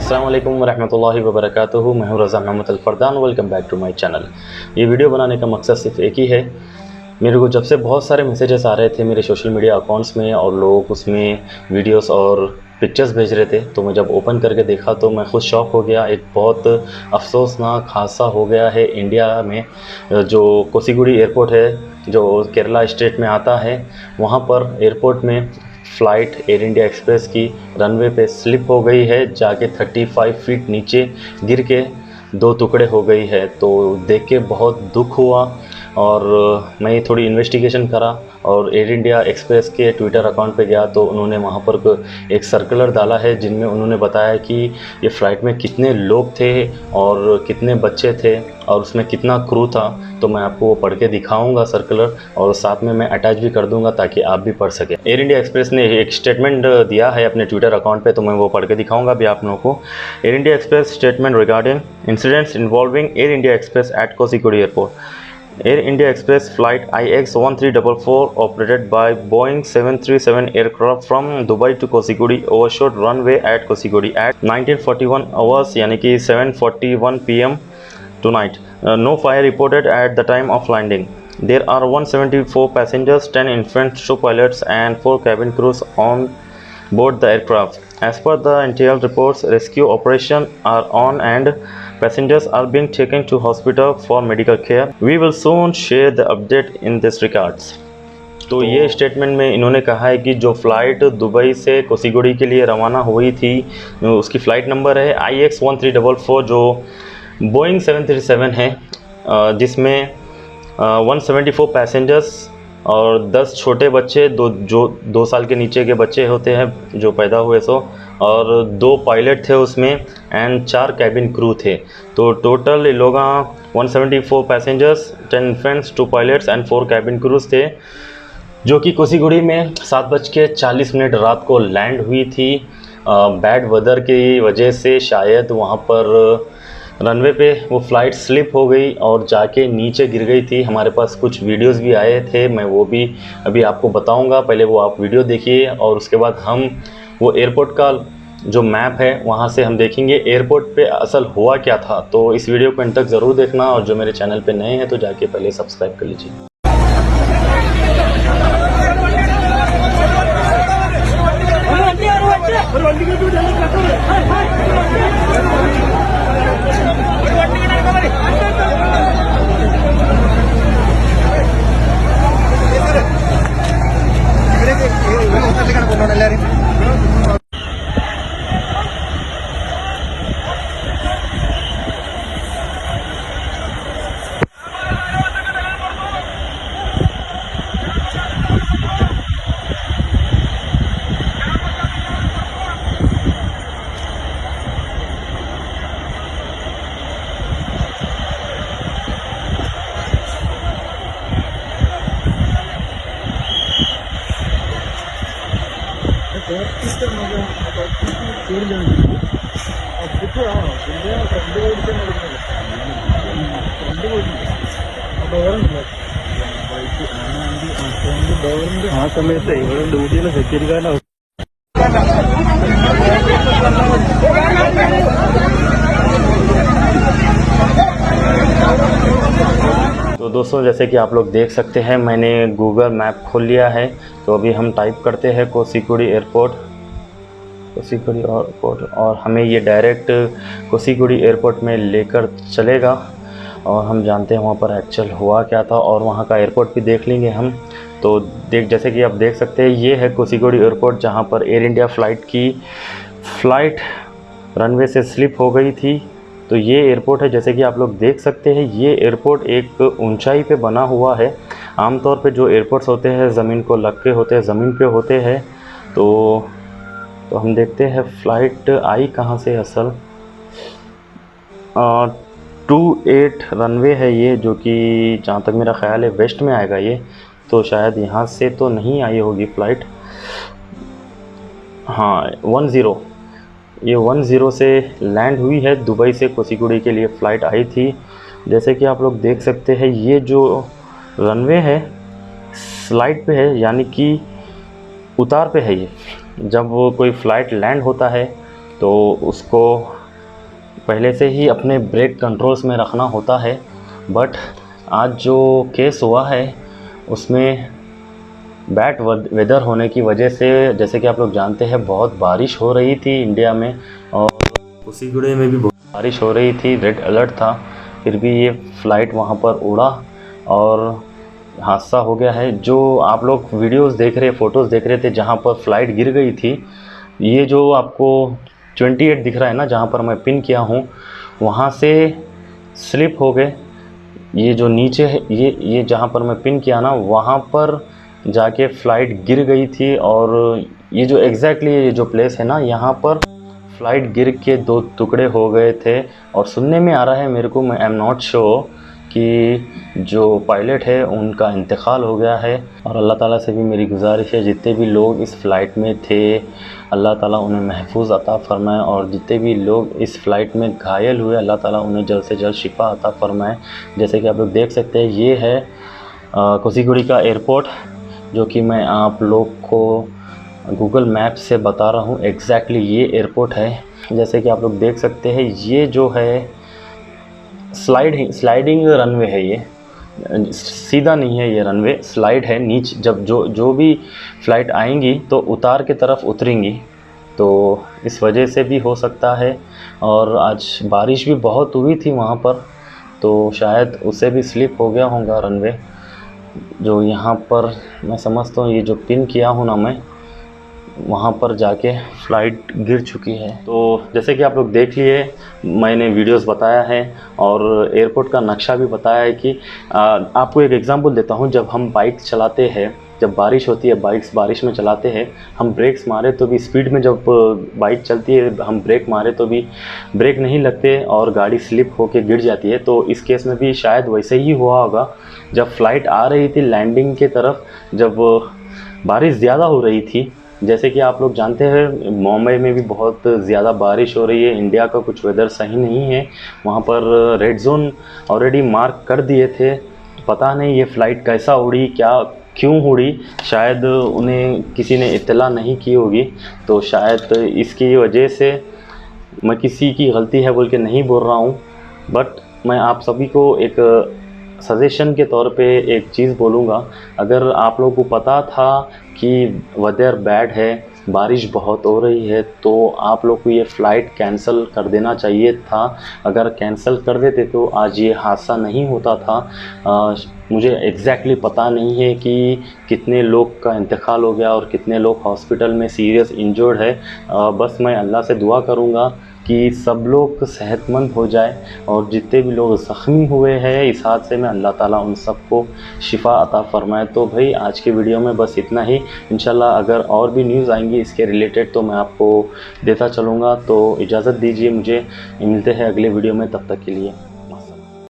अस्सलाम वालेकुम वरहमतुल्लाहि वबरकातुहू। मैं हूं Raza Mohammad Al Fardan. Welcome back to my channel. ये वीडियो बनाने का मकसद सिर्फ एक ही है। मेरे को जब से बहुत सारे मैसेजेस आ रहे थे मेरे सोशल मीडिया अकाउंट्स में और लोग उसमें वीडियोस और पिक्चर्स भेज रहे थे, तो मैं जब ओपन करके देखा तो मैं खुद शॉक हो गया। एक बहुत अफसोसनाक हादसा हो गया है इंडिया में। जो कोसीगुड़ी एयरपोर्ट है जो केरला स्टेट में आता है, वहाँ पर एयरपोर्ट में फ़्लाइट एयर इंडिया एक्सप्रेस की रनवे पे स्लिप हो गई है, जाके 35 फीट नीचे गिर के दो टुकड़े हो गई है। तो देख के बहुत दुख हुआ और मैं थोड़ी इन्वेस्टिगेशन करा और एयर इंडिया एक्सप्रेस के ट्विटर अकाउंट पे गया तो उन्होंने वहाँ पर एक सर्कुलर डाला है जिनमें उन्होंने बताया कि ये फ़्लाइट में कितने लोग थे और कितने बच्चे थे और उसमें कितना क्रू था। तो मैं आपको वो पढ़ के दिखाऊंगा सर्कुलर, और साथ में मैं अटैच भी कर दूंगा ताकि आप भी पढ़ सकें। एयर इंडिया एक्सप्रेस ने एक स्टेटमेंट दिया है अपने ट्विटर अकाउंट पे, तो मैं वो पढ़ के दिखाऊंगा भी आप लोगों को। Air India Express statement regarding incidents involving Air India Express at Kozhikode airport. Air India Express flight IX-1344 operated by Boeing 737 aircraft from Dubai to Kozhikode overshot runway at Kozhikode at 1941 hours यानी कि 7:41 PM tonight. No fire reported at the time of landing. There are 174 passengers, 10 infants, 2 pilots and 4 cabin crews on board the aircraft. As per the intel reports, rescue operations are on and passengers are being taken to hospital for medical care. We will soon share the update in this regards. तो ये statement में इन्होंने कहा है कि जो flight Dubai से कोसीगुड़ी के लिए रवाना हुई थी उसकी फ़्लाइट नंबर है IX-1344 जो बोइंग 737 है, जिसमें 174 पैसेंजर्स और 10 छोटे बच्चे, जो 2 साल के नीचे के बच्चे होते हैं जो पैदा हुए सो, और 2 पायलट थे उसमें एंड 4 कैबिन क्रू थे। तो टोटल लोग 174 passengers, 10 infants, 2 pilots and 4 cabin cruise थे, जो कि कोसीगुड़ी में 7:40 रात को लैंड हुई थी। बैड वेदर की वजह से शायद वहाँ पर रनवे पे वो फ़्लाइट स्लिप हो गई और जाके नीचे गिर गई थी। हमारे पास कुछ वीडियोस भी आए थे, मैं वो भी अभी आपको बताऊंगा। पहले वो आप वीडियो देखिए और उसके बाद हम वो एयरपोर्ट का जो मैप है वहाँ से हम देखेंगे एयरपोर्ट पे असल हुआ क्या था। तो इस वीडियो को अंत तक ज़रूर देखना, और जो मेरे चैनल पे नए हैं तो जाके पहले सब्सक्राइब कर लीजिए। ആ സമയത്ത് ഇവിടെ ഡ്യൂട്ടിയിലെ സെക്യൂരിറ്റിക്കാരൻ तो दोस्तों, जैसे कि आप लोग देख सकते हैं मैंने गूगल मैप खोल लिया है। तो अभी हम टाइप करते हैं कोसीगुड़ी एयरपोर्ट, कोसीगुड़ी एयरपोर्ट, और हमें ये डायरेक्ट कोसीगुड़ी एयरपोर्ट में लेकर चलेगा और हम जानते हैं वहाँ पर एक्चुअल हुआ क्या था और वहाँ का एयरपोर्ट भी देख लेंगे हम। तो जैसे कि आप देख सकते हैं ये है कोसीगुड़ी एयरपोर्ट जहाँ पर एयर इंडिया फ़्लाइट रनवे से स्लिप हो गई थी। तो ये एयरपोर्ट है, जैसे कि आप लोग देख सकते हैं ये एयरपोर्ट एक ऊंचाई पे बना हुआ है। आमतौर पे जो एयरपोर्ट्स होते हैं ज़मीन को लग के होते हैं, ज़मीन पे होते हैं। तो हम देखते हैं फ़्लाइट आई कहाँ से असल। 28 रनवे है ये, जो कि जहाँ तक मेरा ख़्याल है वेस्ट में आएगा ये। तो शायद यहाँ से तो नहीं आई होगी फ़्लाइट। हाँ, 10 ये 10 से लैंड हुई है। दुबई से कोसीगुड़ी के लिए फ़्लाइट आई थी। जैसे कि आप लोग देख सकते हैं ये जो रनवे है स्लाइड पे है, यानी कि उतार पे है ये। जब वो कोई फ़्लाइट लैंड होता है तो उसको पहले से ही अपने ब्रेक कंट्रोल्स में रखना होता है। बट आज जो केस हुआ है उसमें बैड वेदर होने की वजह से, जैसे कि आप लोग जानते हैं, बहुत बारिश हो रही थी इंडिया में और कोसीगुड़े में भी बहुत बारिश हो रही थी, रेड अलर्ट था। फिर भी ये फ़्लाइट वहाँ पर उड़ा और हादसा हो गया है। जो आप लोग वीडियोस देख रहे, फ़ोटोज़ देख रहे थे जहाँ पर फ़्लाइट गिर गई थी, ये जो आपको 28 दिख रहा है ना, जहाँ पर मैं पिन किया हूँ, वहाँ से स्लिप हो गए। ये जो नीचे है, ये जहाँ पर मैं पिन किया ना, वहाँ पर जाके फ़्लाइट गिर गई थी। और ये जो एग्जैक्टली ये जो प्लेस है ना, यहाँ पर फ़्लाइट गिर के 2 टुकड़े हो गए थे। और सुनने में आ रहा है मेरे को, मैं आई एम नॉट श्योर, कि जो पायलट है उनका इंतकाल हो गया है। और अल्लाह ताला से भी मेरी गुजारिश है, जितने भी लोग इस फ़्लाइट में थे, अल्लाह ताला उन्हें महफूज अता फ़रमाए। और जितने भी लोग इस फ़्लाइट में घायल हुए, अल्लाह ताला उन्हें जल्द से जल्द शिफा अता फ़रमाए। जैसे कि आप लोग देख सकते हैं, ये है कोसीगुड़ी का एयरपोर्ट, जो कि मैं आप लोग को गूगल मैप से बता रहा हूँ। एग्जैक्टली ये एयरपोर्ट है। जैसे कि आप लोग देख सकते हैं, ये जो है स्लाइडिंग रनवे है। ये सीधा नहीं है, ये रनवे स्लाइड है। नीचे जब जो भी फ़्लाइट आएंगी तो उतार के तरफ उतरेंगी, तो इस वजह से भी हो सकता है। और आज बारिश भी बहुत हुई थी वहाँ पर, तो शायद उससे भी स्लिप हो गया होगा रनवे। जो यहाँ पर मैं समझता हूँ, ये जो पिन किया हूँ ना मैं, वहाँ पर जाके फ़्लाइट गिर चुकी है। तो जैसे कि आप लोग देख लिए, मैंने वीडियोस बताया है और एयरपोर्ट का नक्शा भी बताया है कि आपको एक एग्जांपल देता हूँ। जब हम बाइक चलाते हैं, जब बारिश होती है, बारिश में चलाते हैं, हम ब्रेक्स मारे तो भी, स्पीड में जब बाइक चलती है, हम ब्रेक मारे तो भी ब्रेक नहीं लगते और गाड़ी स्लिप होके गिर जाती है। तो इस केस में भी शायद वैसे ही हुआ होगा। जब फ़्लाइट आ रही थी लैंडिंग के तरफ, जब बारिश ज़्यादा हो रही थी, जैसे कि आप लोग जानते हैं मुंबई में भी बहुत ज़्यादा बारिश हो रही है। इंडिया का कुछ वेदर सही नहीं है, वहाँ पर रेड जोन ऑलरेडी मार्क कर दिए थे। पता नहीं ये फ़्लाइट कैसा उड़ी, क्यों उड़ी, शायद उन्हें किसी ने इत्तला नहीं की होगी। तो शायद इसकी वजह से, मैं किसी की गलती है बोल के नहीं बोल रहा हूँ, बट मैं आप सभी को एक सजेशन के तौर पे एक चीज़ बोलूँगा। अगर आप लोगों को पता था कि वेदर बैड है, बारिश बहुत हो रही है, तो आप लोग को ये फ़्लाइट कैंसिल कर देना चाहिए था। अगर कैंसिल कर देते तो आज ये हादसा नहीं होता था। मुझे एग्जैक्टली पता नहीं है कि कितने लोग का इंतकाल हो गया और कितने लोग हॉस्पिटल में सीरियस इंजर्ड है। बस मैं अल्लाह से दुआ करूँगा कि सब लोग सेहतमंद हो जाए, और जितने भी लोग ज़ख्मी हुए हैं इस हादसे में, अल्लाह ताला उन सबको शिफा अता फ़रमाए। तो भाई आज के वीडियो में बस इतना ही। इंशाल्लाह अगर और भी न्यूज़ आएंगी इसके रिलेटेड तो मैं आपको देता चलूँगा। तो इजाज़त दीजिए मुझे, मिलते हैं अगले वीडियो में, तब तक के लिए।